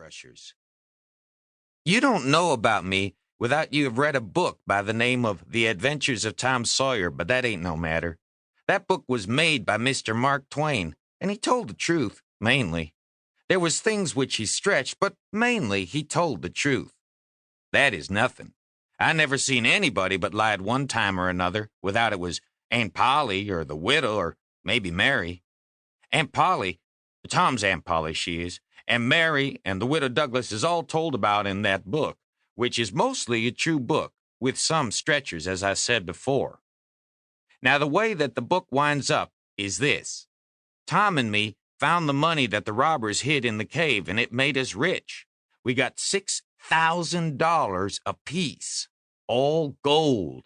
rushers. You don't know about me without you have read a book by the name of The Adventures of Tom Sawyer, but that ain't no matter. That book was made by Mr. Mark Twain, and he told the truth, mainly. There was things which he stretched, but mainly he told the truth. That is nothing. I never seen anybody but lied one time or another, without it was Aunt Polly or the widow or maybe Mary. Aunt Polly, Tom's Aunt Polly she is, and Mary and the widow Douglas is all told about in that book, which is mostly a true book, with some stretchers, as I said before. Now, the way that the book winds up is this. Tom and me found the money that the robbers hid in the cave, and it made us rich. We got $6,000 apiece, all gold.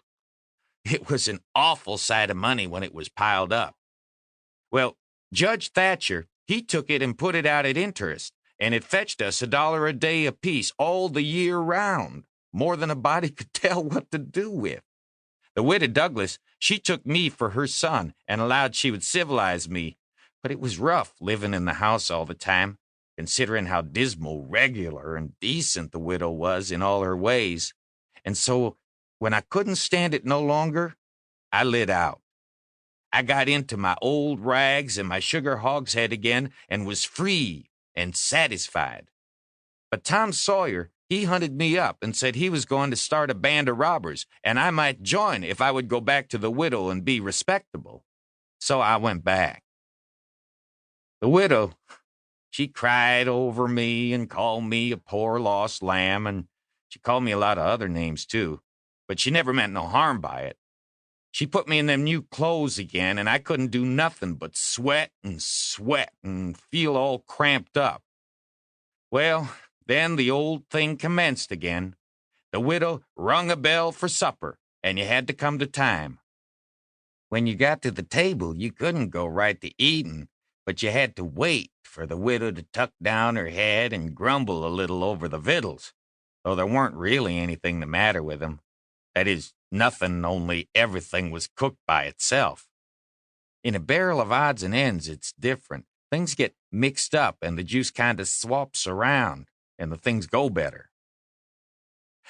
It was an awful sight of money when it was piled up. Well, Judge Thatcher, he took it and put it out at interest, and it fetched us $1 a day apiece all the year round, more than a body could tell what to do with. The widow Douglas, she took me for her son and allowed she would civilize me, but it was rough living in the house all the time, considering how dismal, regular, and decent the widow was in all her ways. And so, when I couldn't stand it no longer, I lit out. I got into my old rags and my sugar hogshead again and was free and satisfied. But Tom Sawyer, he hunted me up and said he was going to start a band of robbers, and I might join if I would go back to the widow and be respectable. So I went back. The widow, she cried over me and called me a poor lost lamb, and she called me a lot of other names too, but she never meant no harm by it. She put me in them new clothes again, and I couldn't do nothing but sweat and feel all cramped up. Well, then the old thing commenced again. The widow rung a bell for supper, and you had to come to time. When you got to the table, you couldn't go right to eating, but you had to wait for the widow to tuck down her head and grumble a little over the victuals, though there weren't really anything the matter with them. That is, nothing, only everything was cooked by itself. In a barrel of odds and ends, it's different. Things get mixed up and the juice kind of swaps around and the things go better.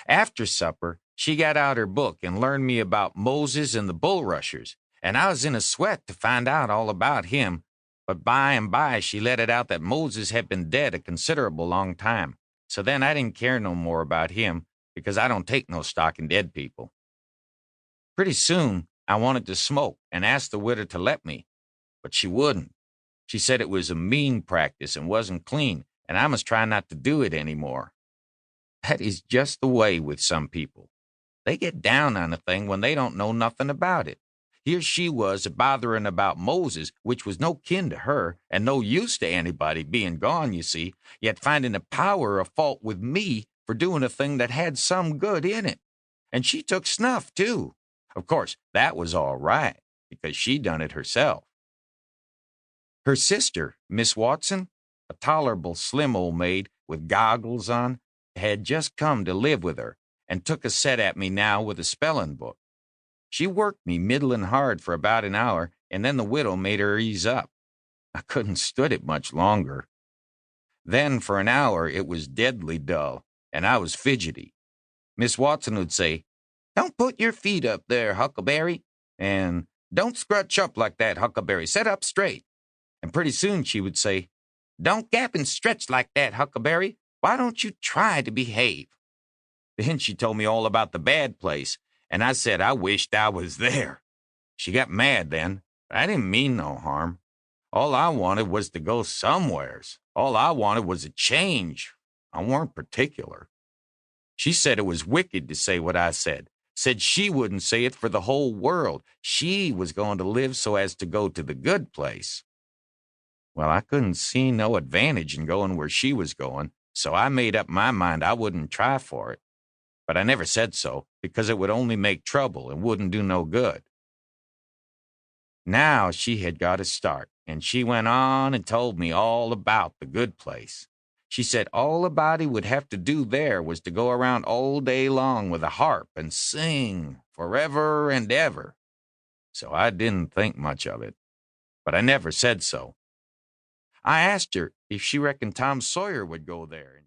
After supper, she got out her book and learned me about Moses and the bulrushers, and I was in a sweat to find out all about him, but by and by she let it out that Moses had been dead a considerable long time, so then I didn't care no more about him because I don't take no stock in dead people. Pretty soon, I wanted to smoke and asked the widow to let me, but she wouldn't. She said it was a mean practice and wasn't clean, and I must try not to do it anymore. That is just the way with some people. They get down on a thing when they don't know nothing about it. Here she was bothering about Moses, which was no kin to her and no use to anybody being gone, you see, yet finding a power of fault with me for doing a thing that had some good in it. And she took snuff, too. Of course, that was all right, because she done it herself. Her sister, Miss Watson, a tolerable slim old maid with goggles on, had just come to live with her and took a set at me now with a spelling book. She worked me middlin' hard for about an hour, and then the widow made her ease up. I couldn't stood it much longer. Then for an hour it was deadly dull, and I was fidgety. Miss Watson would say, "Don't put your feet up there, Huckleberry," and "Don't scrunch up like that, Huckleberry. Set up straight." And pretty soon she would say, "Don't gap and stretch like that, Huckleberry. Why don't you try to behave?" Then she told me all about the bad place, and I said I wished I was there. She got mad then, but I didn't mean no harm. All I wanted was to go somewheres. All I wanted was a change. I weren't particular. She said it was wicked to say what I said she wouldn't say it for the whole world. She was going to live so as to go to the good place. Well, I couldn't see no advantage in going where she was going, so I made up my mind I wouldn't try for it. But I never said so, because it would only make trouble and wouldn't do no good. Now she had got a start, and she went on and told me all about the good place. She said all a body would have to do there was to go around all day long with a harp and sing forever and ever. So I didn't think much of it, but I never said so. I asked her if she reckoned Tom Sawyer would go there.